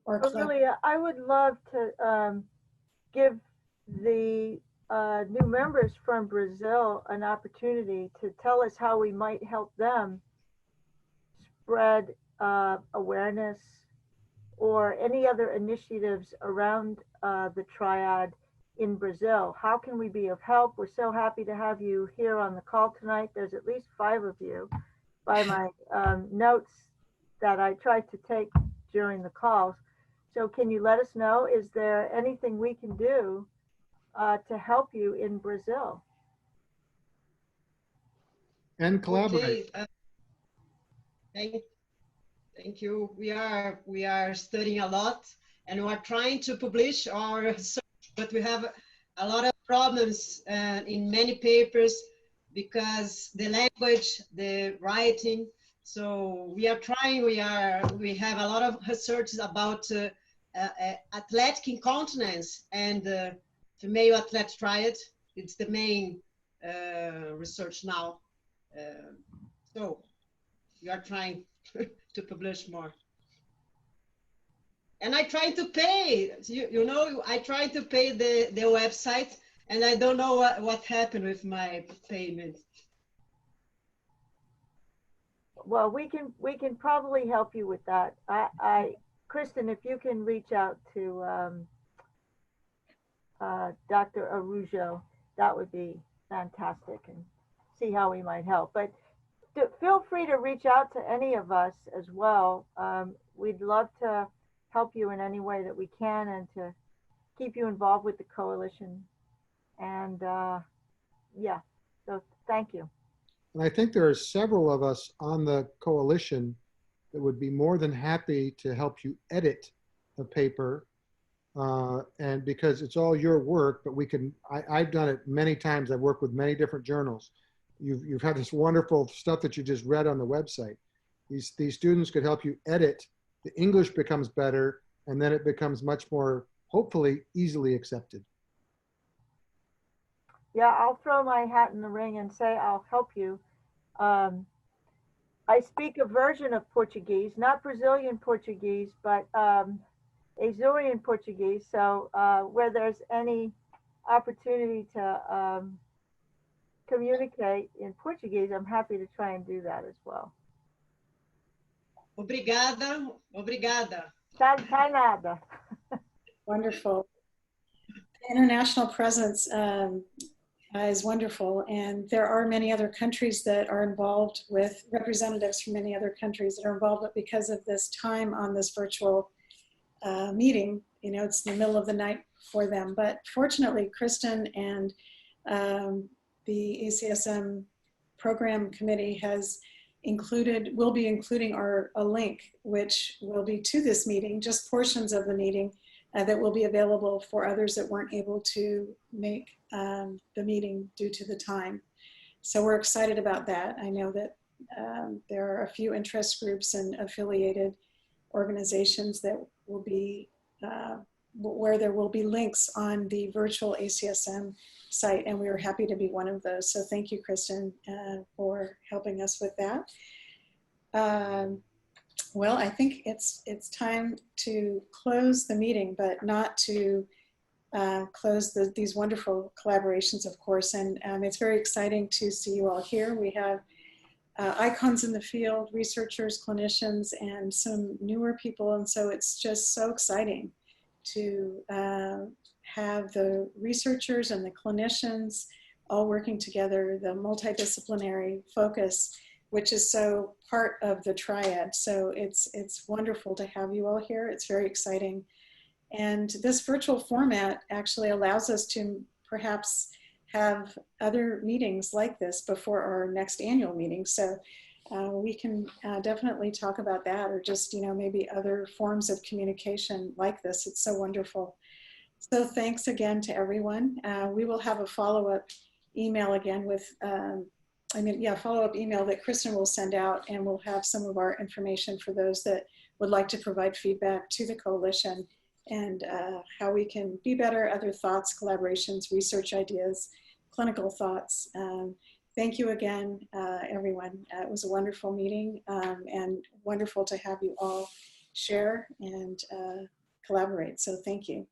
or Aurelia, I would love to give the new members from Brazil an opportunity to tell us how we might help them spread awareness or any other initiatives around the Triad in Brazil. How can we be of help? We're so happy to have you here on the call tonight. There's at least 5 of you by my notes that I tried to take during the calls. So can you let us know, is there anything we can do to help you in Brazil? And collaborate. Okay, thank, thank you. We are studying a lot, and we're trying to publish our research, but we have a lot of problems in many papers because the language, the writing. So we are trying. We have a lot of research about athletic incontinence and female athlete triad. It's the main research now. So we are trying to publish more. And I try to pay, you know, I try to pay the website, and I don't know what happened with my payment. Well, we can probably help you with that. Kristen, if you can reach out to Dr. Arujo, that would be fantastic, and see how we might help. But feel free to reach out to any of us as well. We'd love to help you in any way that we can and to keep you involved with the coalition. And yeah, so thank you. And I think there are several of us on the coalition that would be more than happy to help you edit the paper. And because it's all your work, but I've done it many times. I've worked with many different journals. You've had this wonderful stuff that you just read on the website. These students could help you edit. The English becomes better, and then it becomes much more, hopefully, easily accepted. Yeah, I'll throw my hat in the ring and say I'll help you. I speak a version of Portuguese, not Brazilian Portuguese, but Azorian Portuguese. So where there's any opportunity to communicate in Portuguese, I'm happy to try and do that as well. Obrigada, obrigada. Tá nada. Wonderful. International presence is wonderful, and there are many other countries that are involved, with representatives from many other countries that are involved, but because of this time on this virtual meeting, you know, it's in the middle of the night for them. But fortunately, Kristen and the ACSM program committee will be including a link, which will be to this meeting, just portions of the meeting that will be available for others that weren't able to make the meeting due to the time. So we're excited about that. I know that there are a few interest groups and affiliated organizations that will be, where there will be links on the virtual ACSM site, and we are happy to be one of those. So thank you, Kristen, for helping us with that. Well, I think it's time to close the meeting, but not to close these wonderful collaborations, of course. And it's very exciting to see you all here. We have icons in the field, researchers, clinicians, and some newer people. And so it's just so exciting to have the researchers and the clinicians all working together, the multidisciplinary focus, which is so part of the Triad. So it's wonderful to have you all here. It's very exciting. And this virtual format actually allows us to perhaps have other meetings like this before our next annual meeting. So we can definitely talk about that, or just, you know, maybe other forms of communication like this. It's so wonderful. So thanks again to everyone. We will have a follow-up email again with, follow-up email that Kristen will send out, and we'll have some of our information for those that would like to provide feedback to the coalition, and how we can be better, other thoughts, collaborations, research ideas, clinical thoughts. Thank you again, everyone. It was a wonderful meeting, and wonderful to have you all share and collaborate. So thank you.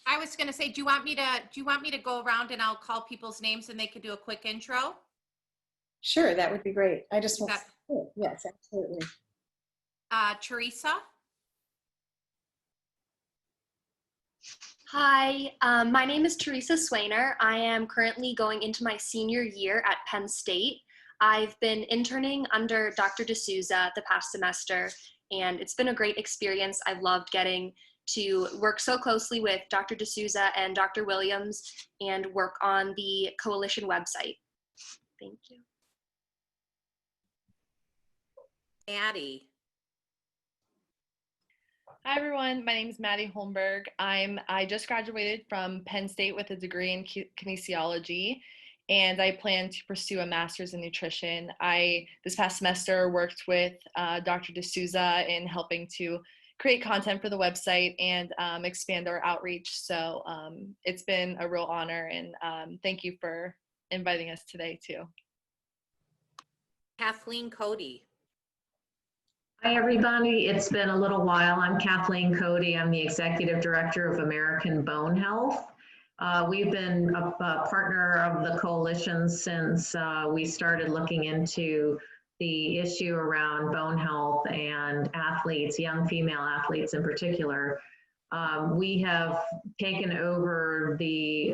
I was going to say, do you want me to go around and I'll call people's names and they could do a quick intro? Sure, that would be great. I just want That- to, yes, absolutely. Teresa? Hi, my name is Teresa Swainer. I am currently going into my senior year at Penn State. I've been interning under Dr. D'Souza the past semester, and it's been a great experience. I've loved getting to work so closely with Dr. D'Souza and Dr. Williams and work on the coalition website. Thank you. Maddie? Hi everyone, my name is Maddie Holmberg. I just graduated from Penn State with a degree in kinesiology, and I plan to pursue a master's in nutrition. I this past semester worked with Dr. D'Souza in helping to create content for the website and expand our outreach. So it's been a real honor, and thank you for inviting us today too. Kathleen Cody? Hi, everybody. It's been a little while. I'm Kathleen Cody. I'm the Executive Director of American Bone Health. We've been a partner of the coalition since we started looking into the issue around bone health and athletes, young female athletes in particular. We have taken over the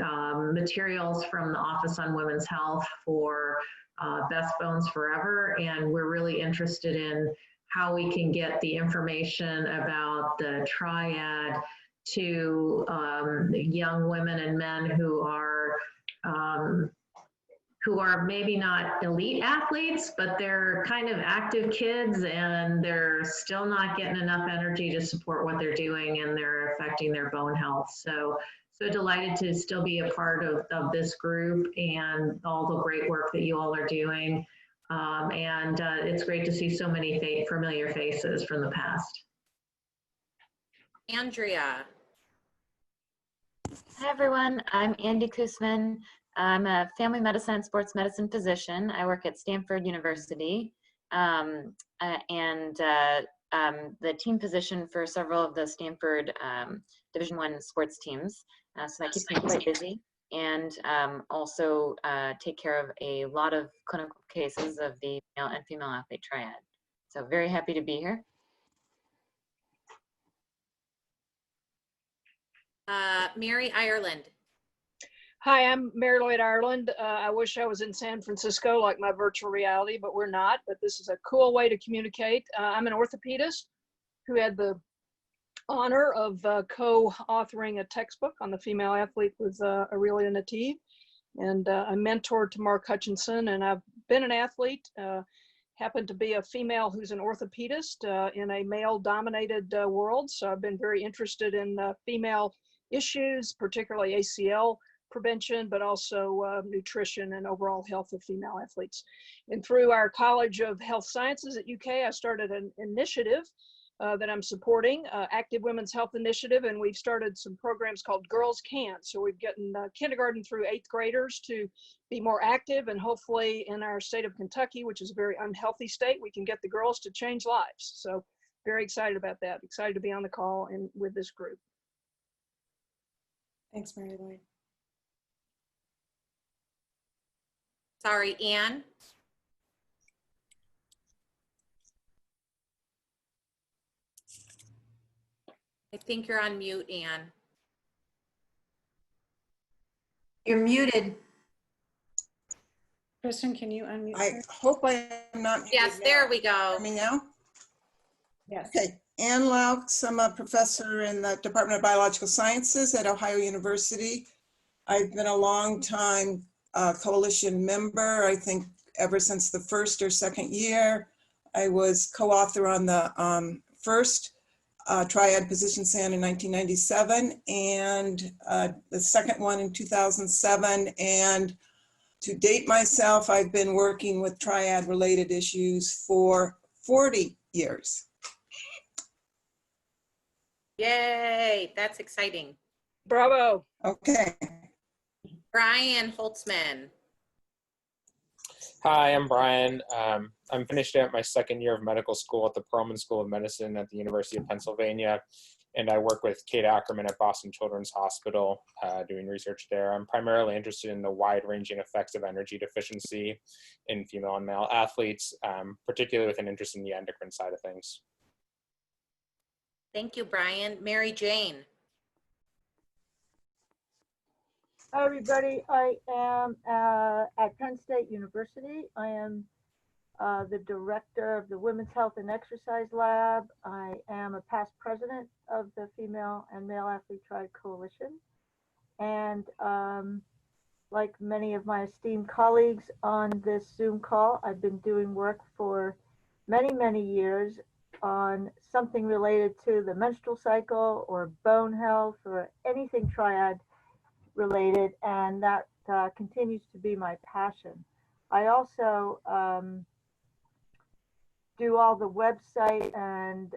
materials from the Office on Women's Health for Best Bones Forever, and we're really interested in how we can get the information about the Triad to young women and men who are maybe not elite athletes, but they're kind of active kids and they're still not getting enough energy to support what they're doing, and they're affecting their bone health. So delighted to still be a part of this group and all the great work that you all are doing. It's great to see so many familiar faces from the past. Andrea? Hi everyone, I'm Andy Koosman. I'm a family medicine and sports medicine physician. I work at Stanford University and the team physician for several of the Stanford Division I sports teams. So that keeps me quite busy, and also take care of a lot of clinical cases of the male and female athlete triad. So very happy to be here. Mary Ireland? Hi, I'm Mary Lloyd Ireland. I wish I was in San Francisco like my virtual reality, but we're not. But this is a cool way to communicate. I'm an orthopedist who had the honor of co-authoring a textbook on the female athlete with Aurelia Nativ. And I mentored to Mark Hutchinson, and I've been an athlete, happened to be a female who's an orthopedist in a male-dominated world. So I've been very interested in female issues, particularly ACL prevention, but also nutrition and overall health of female athletes. And through our College of Health Sciences at UK, I started an initiative that I'm supporting, Active Women's Health Initiative, and we've started some programs called Girls Can. So we've gotten kindergarten through 8th graders to be more active, and hopefully in our state of Kentucky, which is a very unhealthy state, we can get the girls to change lives. So very excited about that. Excited to be on the call and with this group. Thanks, Mary Lloyd. Sorry, Anne. I think you're on mute, Anne. You're muted. Kristen, can you unmute I her? hope I am not muted Yes, now. there we go. Hear me now? Yes. Okay. Ann Laux, I'm a professor in the Department of Biological Sciences at Ohio University. I've been a long time coalition member, I think ever since the first or second year. I was co-author on the first Triad position stand in 1997 and the second one in 2007. And to date myself, I've been working with Triad related issues for 40 years. Yay, that's exciting. Bravo. Okay. Brian Holtzman. Hi, I'm Brian. I'm finishing up my second year of medical school at the Perelman School of Medicine at the University of Pennsylvania, and I work with Kate Ackerman at Boston Children's Hospital doing research there. I'm primarily interested in the wide-ranging effects of energy deficiency in female and male athletes, particularly with an interest in the endocrine side of things. Thank you, Brian. Mary Jane. Hi, everybody. I am at Penn State University. I am the director of the Women's Health and Exercise Lab. I am a past president of the Female and Male Athlete Triad Coalition. And like many of my esteemed colleagues on this Zoom call, I've been doing work for many, many years on something related to the menstrual cycle or bone health or anything Triad related, and that continues to be my passion. I also do all the website and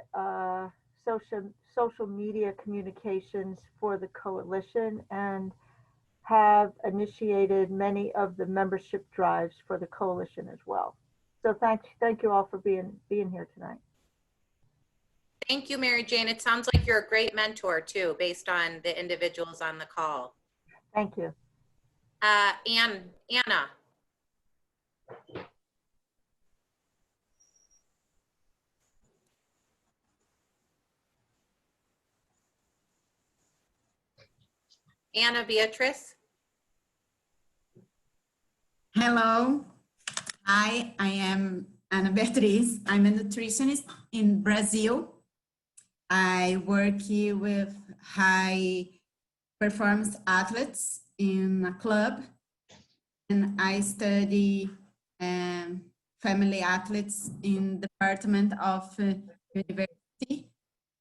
social media communications for the coalition and have initiated many of the membership drives for the coalition as well. So thank you all for being here tonight. Thank you, Mary Jane. It sounds like you're a great mentor too, based on the individuals on the call. Thank you. Anna. Anna Beatrice. Hello. Hi, I am Ana Beatriz. I'm a nutritionist in Brazil. I work with high performance athletes in a club, and I study family athletes in the Department of University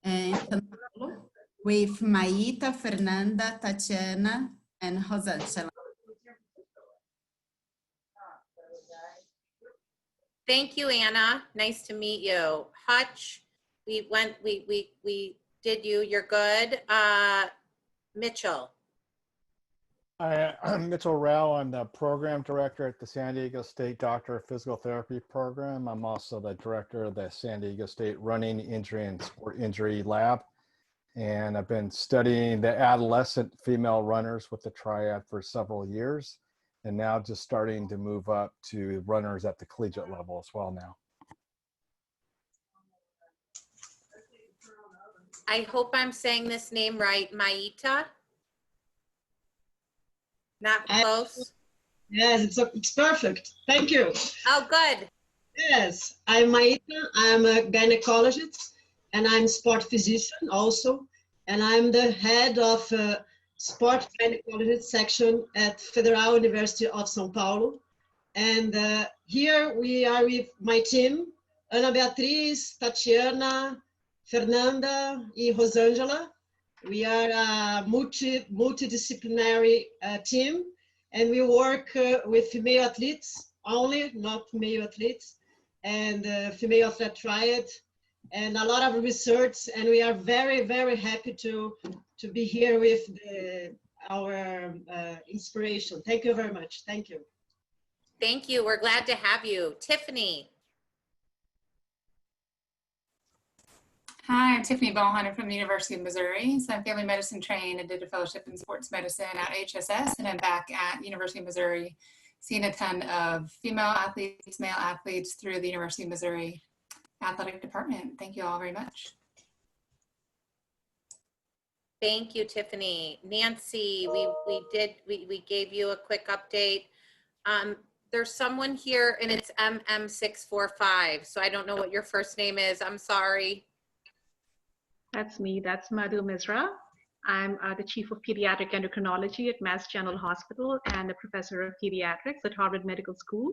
in São Paulo with Maíta, Fernanda, Tatiana, and Rosângela. Thank you, Anna. Nice to meet you. Hutch, we did you. You're good. Mitchell. I'm Mitchell Rao. I'm the program director at the San Diego State Doctor of Physical Therapy program. I'm also the director of the San Diego State Running Injury and Sport Injury Lab. And I've been studying the adolescent female runners with the Triad for several years, and now just starting to move up to runners at the collegiate level as well now. I hope I'm saying this name right. Maíta? Not close? Yes, it's perfect. Thank you. Oh, good. Yes, I'm Maíta. I'm a gynecologist and I'm sport physician also. And I'm the head of sport gynecologist section at Federal University of São Paulo. And here we are with my team, Ana Beatriz, Tatiana, Fernanda, and Rosângela. We are a multidisciplinary team, and we work with female athletes only, not male athletes, and female athlete triad. and a lot of research, and we are very, very happy to be here with our inspiration. Thank you very much. Thank you. Thank you. We're glad to have you. Tiffany. Hi, I'm Tiffany Ballhunter from the University of Missouri. So I'm family medicine trained and did a fellowship in sports medicine at HSS, and I'm back at University of Missouri, seeing a ton of female athletes, male athletes through the University of Missouri athletic department. Thank you all very much. Thank you, Tiffany. Nancy, we gave you a quick update. There's someone here and it's MM645. So I don't know what your first name is. I'm sorry. That's me. That's Madhu Misra. I'm the Chief of Pediatric Endocrinology at Mass General Hospital and a Professor of Pediatrics at Harvard Medical School.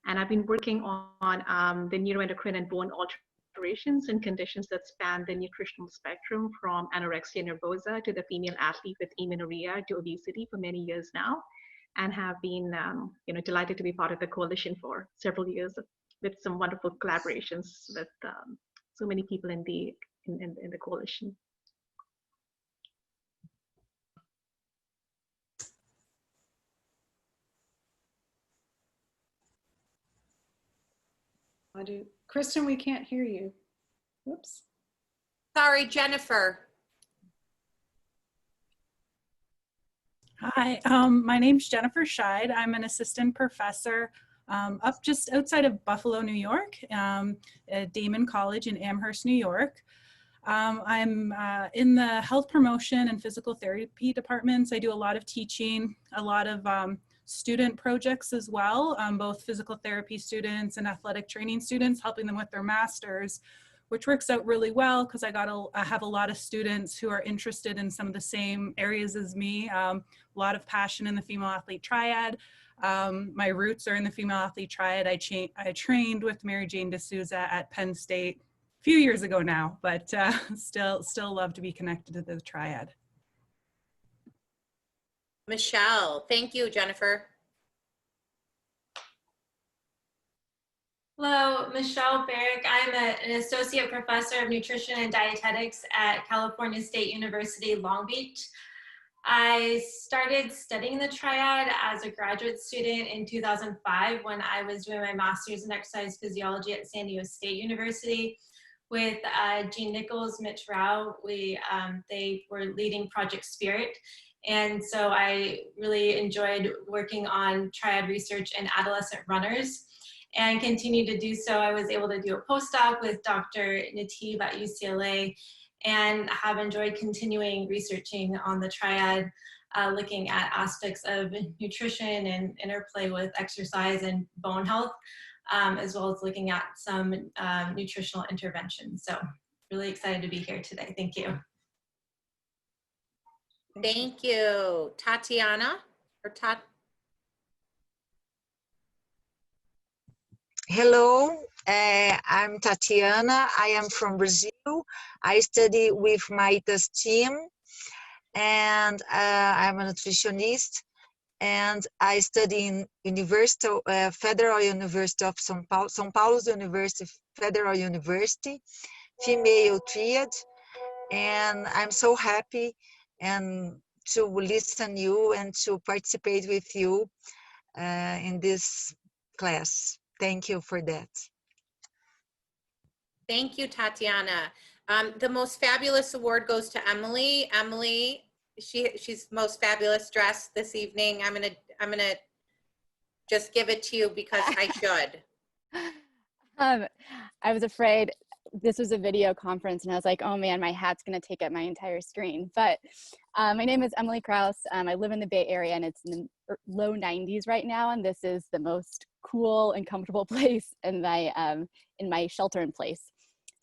And I've been working on the neuroendocrine and bone alterations in conditions that span the nutritional spectrum from anorexia nervosa to the female athlete with amenorrhea to obesity for many years now, and have been delighted to be part of the coalition for several years with some wonderful collaborations with so many people in the coalition. Kristen, we can't hear you. Whoops. Sorry, Jennifer. Hi, my name's Jennifer Scheid. I'm an assistant professor up just outside of Buffalo, New York, at Damon College in Amherst, New York. I'm in the health promotion and physical therapy departments. I do a lot of teaching, a lot of student projects as well, both physical therapy students and athletic training students, helping them with their masters, which works out really well because I have a lot of students who are interested in some of the same areas as me. A lot of passion in the female athlete triad. My roots are in the female athlete triad. I trained with Mary Jane D'Souza at Penn State a few years ago now, but still love to be connected to the triad. Michelle, thank you, Jennifer. Hello, Michelle Barrick. I'm an associate professor of nutrition and dietetics at California State University, Long Beach. I started studying the triad as a graduate student in 2005 when I was doing my master's in exercise physiology at San Diego State University with Jean Nichols, Mitch Rao. They were leading Project Spirit. And so I really enjoyed working on triad research in adolescent runners and continue to do so. I was able to do a postdoc with Dr. Nateeb at UCLA and have enjoyed continuing researching on the triad, looking at aspects of nutrition and interplay with exercise and bone health, as well as looking at some nutritional interventions. So really excited to be here today. Thank you. Thank you. Tatiana or Hello, I'm Tatiana. I am from Brazil. I study with Maita's team, and I'm a nutritionist. And I study in Federal University of São Paulo, São Paulo's University, Federal University, female triad. And I'm so happy and to listen you and to participate with you in this class. Thank you for that. Thank you, Tatiana. The most fabulous award goes to Emily. Emily, she's most fabulous dressed this evening. I'm gonna just give it to you because I should. I was afraid this was a video conference and I was like, oh man, my hat's gonna take up my entire screen. But my name is Emily Kraus. I live in the Bay Area and it's in the low 90s right now. And this is the most cool and comfortable place in my shelter in place.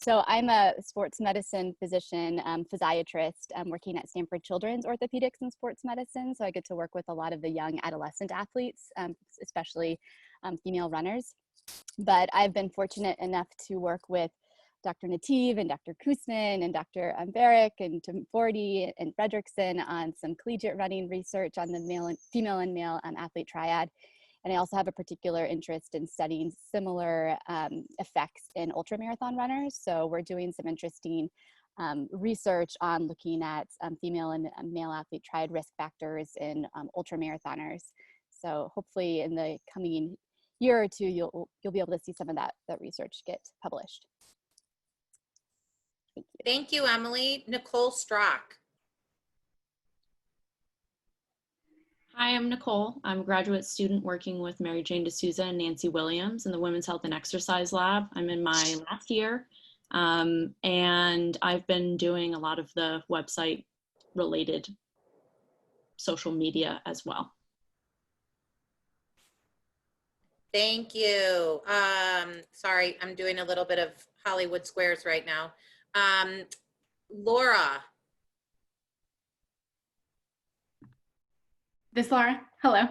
So I'm a sports medicine physician, physiatrist. I'm working at Stanford Children's Orthopedics and Sports Medicine. So I get to work with a lot of the young adolescent athletes, especially female runners. But I've been fortunate enough to work with Dr. Nateeb and Dr. Koosman and Dr. Barrick and Tim Forty and Fredrickson on some collegiate running research on the female and male athlete triad. And I also have a particular interest in studying similar effects in ultramarathon runners. So we're doing some interesting research on looking at female and male athlete triad risk factors in ultramarathoners. So hopefully in the coming year or two, you'll be able to see some of that research get published. Thank you. Thank you, Emily. Nicole Strock. Hi, I'm Nicole. I'm a graduate student working with Mary Jane D'Souza and Nancy Williams in the Women's Health and Exercise Lab. I'm in my last year, and I've been doing a lot of the website related social media as well. Thank you. Sorry, I'm doing a little bit of Hollywood Squares right now. Laura. This Laura, hello.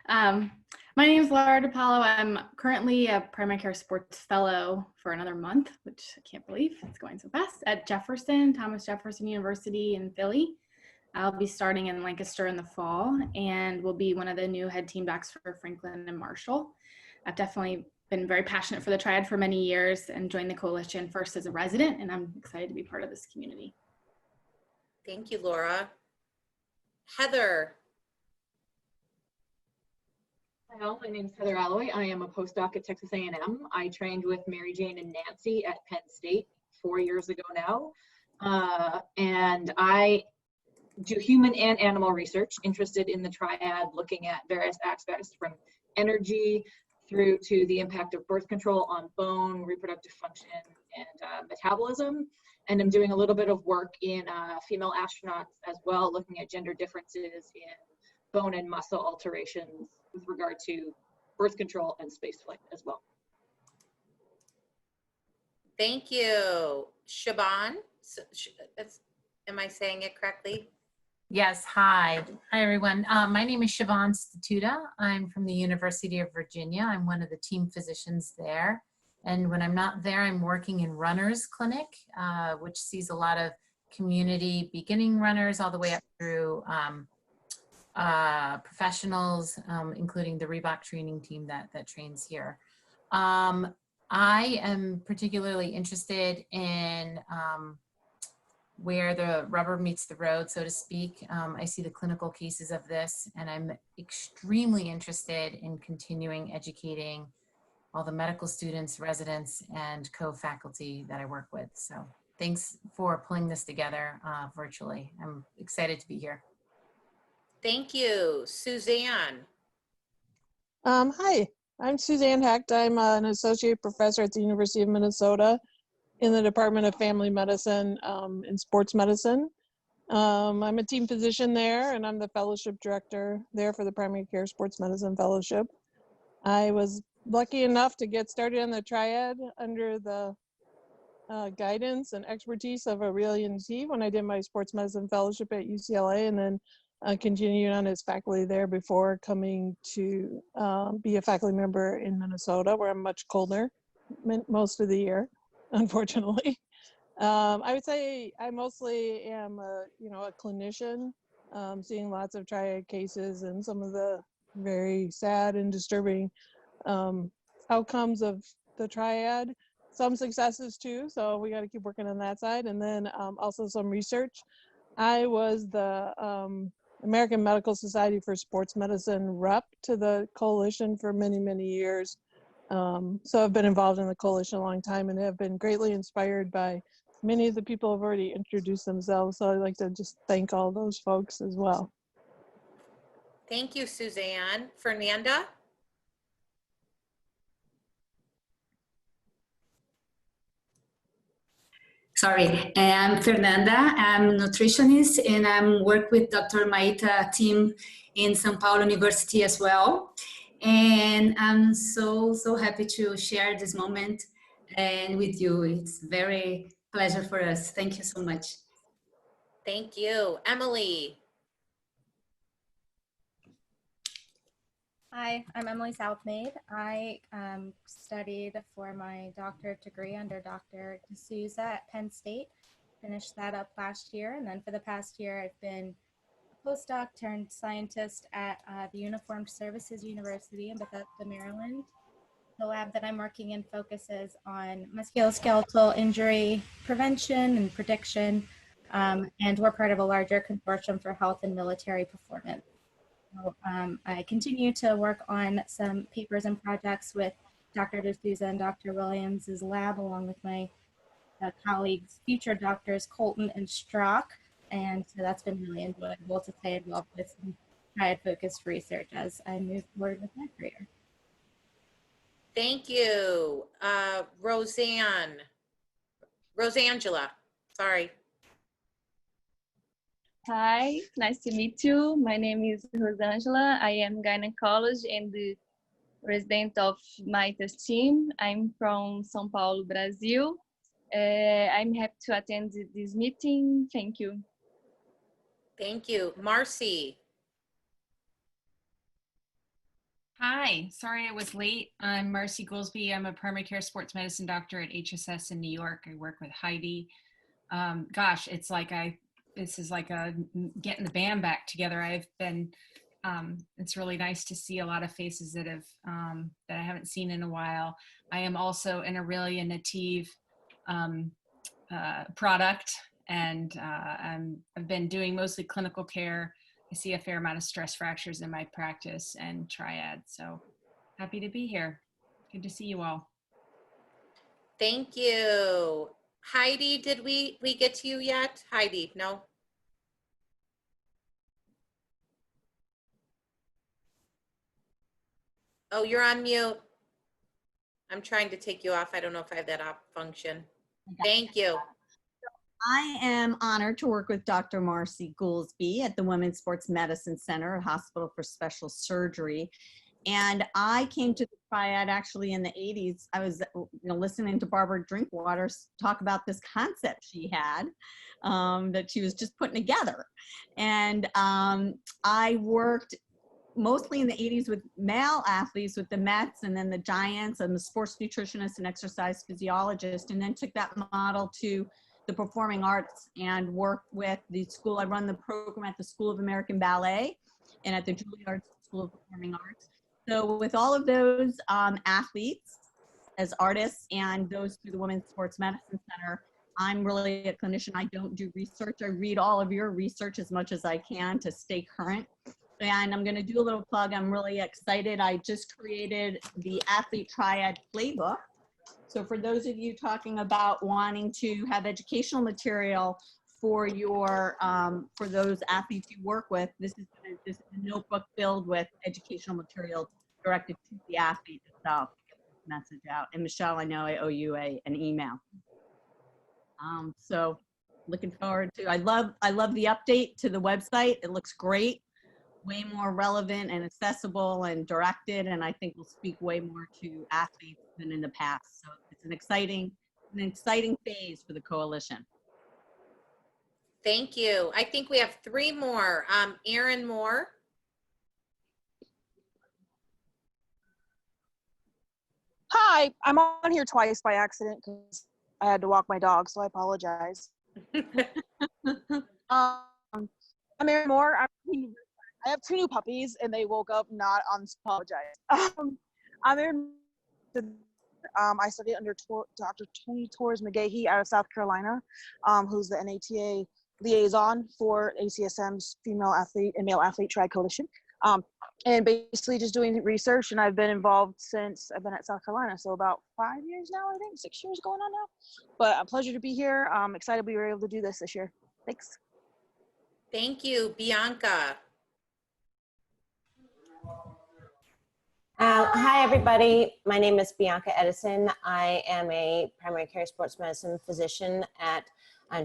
My name is Laura DiPaolo. I'm currently a primary care sports fellow for another month, which I can't believe it's going so fast, at Thomas Jefferson University in Philly. I'll be starting in Lancaster in the fall and will be one of the new head team backs for Franklin and Marshall. I've definitely been very passionate for the Triad for many years and joined the coalition first as a resident, and I'm excited to be part of this community. Thank you, Laura. Heather. Hello, my name is Heather Alloy. I am a postdoc at Texas A&M. I trained with Mary Jane and Nancy at Penn State 4 years ago now. And I do human and animal research, interested in the Triad, looking at various aspects from energy through to the impact of birth control on bone, reproductive function, and metabolism. And I'm doing a little bit of work in female astronauts as well, looking at gender differences in bone and muscle alterations with regard to birth control and spaceflight as well. Thank you. Siobhan, am I saying it correctly? Yes, hi. Hi, everyone. My name is Siobhan Statuta. I'm from the University of Virginia. I'm one of the team physicians there. And when I'm not there, I'm working in runners clinic, which sees a lot of community beginning runners all the way up through professionals, including the Reebok training team that trains here. I am particularly interested in where the rubber meets the road, so to speak. I see the clinical cases of this, and I'm extremely interested in continuing educating all the medical students, residents, and co-faculty that I work with. So thanks for pulling this together virtually. I'm excited to be here. Thank you. Suzanne. Hi, I'm Suzanne Hecht. I'm an associate professor at the University of Minnesota in the Department of Family Medicine and Sports Medicine. I'm a team physician there, and I'm the fellowship director there for the Primary Care Sports Medicine Fellowship. I was lucky enough to get started on the Triad under the guidance and expertise of Aurelian T when I did my sports medicine fellowship at UCLA, and then continued on as faculty there before coming to be a faculty member in Minnesota, where I'm much colder most of the year, unfortunately. I would say I mostly am a clinician, seeing lots of Triad cases and some of the very sad and disturbing outcomes of the Triad. Some successes too, so we got to keep working on that side. And then also some research. I was the American Medical Society for Sports Medicine rep to the coalition for many, many years. So I've been involved in the coalition a long time and have been greatly inspired by many of the people who have already introduced themselves. So I'd like to just thank all those folks as well. Thank you, Suzanne. Fernanda? Sorry, I'm Fernanda. I'm a nutritionist and I'm work with Dr. Maita team in São Paulo University as well. And I'm so happy to share this moment and with you. It's very pleasure for us. Thank you so much. Thank you. Emily. Hi, I'm Emily Southmaid. I studied for my doctorate degree under Dr. D'Souza at Penn State. Finished that up last year, and then for the past year, I've been postdoc turned scientist at the Uniformed Services University in Bethesda, Maryland. The lab that I'm working in focuses on musculoskeletal injury prevention and prediction, and we're part of a larger consortium for health and military performance. So, I continue to work on some papers and projects with Dr. D'Souza and Dr. Williams' lab, along with my colleagues, future doctors Colton and Strock. And so that's been really enjoyable to stay involved with some triad-focused research as I move forward with my career. Thank you. Rosangela, sorry. Hi, nice to meet you. My name is Rosangela. I am gynecologist and the resident of Maita's team. I'm from São Paulo, Brazil. I'm happy to attend this meeting. Thank you. Thank you. Marcy. Hi, sorry I was late. I'm Marcy Goolsby. I'm a primary care sports medicine doctor at HSS in New York. I work with Heidi. Gosh, it's like this is like getting the band back together. I've been, it's really nice to see a lot of faces that I haven't seen in a while. I am also an Aurelia native product, and I've been doing mostly clinical care. I see a fair amount of stress fractures in my practice and Triad. So happy to be here. Good to see you all. Thank you. Heidi, did we get to you yet? Heidi, no? Oh, you're on mute. I'm trying to take you off. I don't know if I have that off function. Thank you. I am honored to work with Dr. Marcy Goolsby at the Women's Sports Medicine Center, a hospital for special surgery. And I came to the Triad actually in the 80s. I was listening to Barbara Drinkwater talk about this concept she had that she was just putting together. And I worked mostly in the 80s with male athletes with the Mets and then the Giants. I'm a sports nutritionist and exercise physiologist, and then took that model to the performing arts and worked with the school. I run the program at the School of American Ballet and at the Juilliard School of Performing Arts. So with all of those athletes as artists and those through the Women's Sports Medicine Center, I'm really a clinician. I don't do research. I read all of your research as much as I can to stay current. And I'm going to do a little plug. I'm really excited. I just created the Athlete Triad Playbook. So for those of you talking about wanting to have educational material for your for those athletes you work with, this is a notebook filled with educational material directed to the athlete itself. Message out. And Michelle, I know I owe you an email. So looking forward to. I love the update to the website. It looks great. Way more relevant and accessible and directed, and I think will speak way more to athletes than in the past. So it's an exciting phase for the coalition. Thank you. I think we have 3 more. Erin Moore. Hi, I'm on here twice by accident because I had to walk my dog, so I apologize. I'm Erin Moore. I have 2 new puppies, and they woke up not on apologize. I'm Erin. I study under Dr. Tony Torres McGahee out of South Carolina, who's the NATA liaison for ACSM's female athlete and male athlete triad coalition. And basically just doing research, and I've been involved since I've been at South Carolina, so about 5 years now, I think, 6 years going on now. But a pleasure to be here. I'm excited we were able to do this year. Thanks. Thank you. Bianca. Hi, everybody. My name is Bianca Edison. I am a primary care sports medicine physician at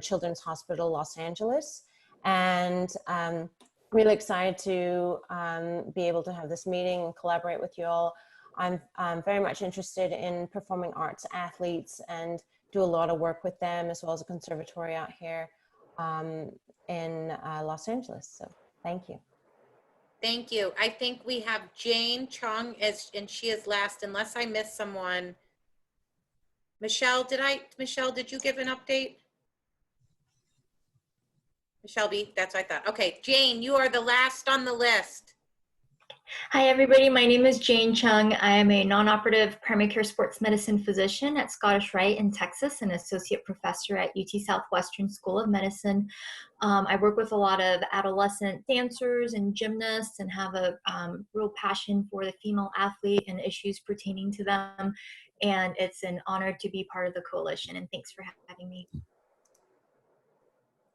Children's Hospital, Los Angeles. And I'm really excited to be able to have this meeting and collaborate with you all. I'm very much interested in performing arts athletes and do a lot of work with them, as well as a conservatory out here in Los Angeles. So thank you. Thank you. I think we have Jane Chung and she is last, unless I missed someone. Michelle, did you give an update? Shelby, that's what I thought. Okay, Jane, you are the last on the list. Hi, everybody. My name is Jane Chung. I am a non-operative primary care sports medicine physician at Scottish Rite in Texas and associate professor at UT Southwestern School of Medicine. I work with a lot of adolescent dancers and gymnasts and have a real passion for the female athlete and issues pertaining to them. And it's an honor to be part of the coalition. And thanks for having me.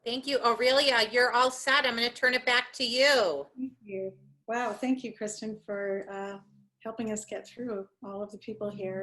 Thank you. Aurelia, you're all set. I'm going to turn it back to you. Thank you. Wow, thank you, Kristen, for helping us get through all of the people here.